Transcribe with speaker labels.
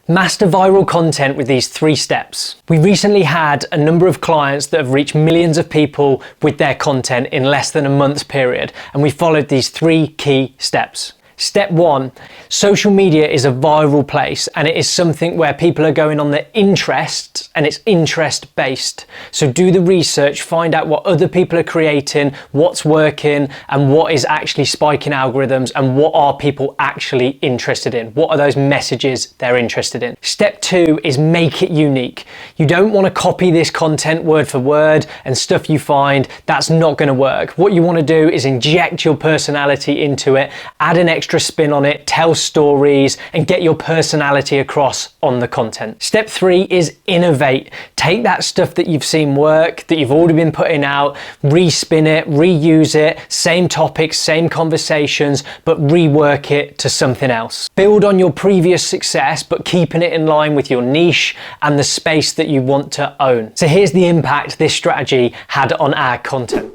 Speaker 1: Master viral content with these 3 steps. We recently had a number of clients that have reached millions of people with their content in less than a month's period, and we followed these 3 key steps. Step 1, social media is a viral place, and it is something where people are going on their interests, and it's interest based. So do the research, find out what other people are creating, what's working, and what is actually spiking algorithms, and what are people actually interested in. What are those messages they're interested in? Step 2 is make it unique. You don't want to copy this content word for word and stuff you find. That's not going to work. What you want to do is inject your personality into it, add an extra spin on it, tell stories, and get your personality across on the content. Step 3 is innovate. Take that stuff that you've seen work, that you've already been putting out, respin it, reuse it, same topics, same conversations, but rework it to something else. Build on your previous success, but keeping it in line with your niche and the space that you want to own. So here's the impact this strategy had on our content.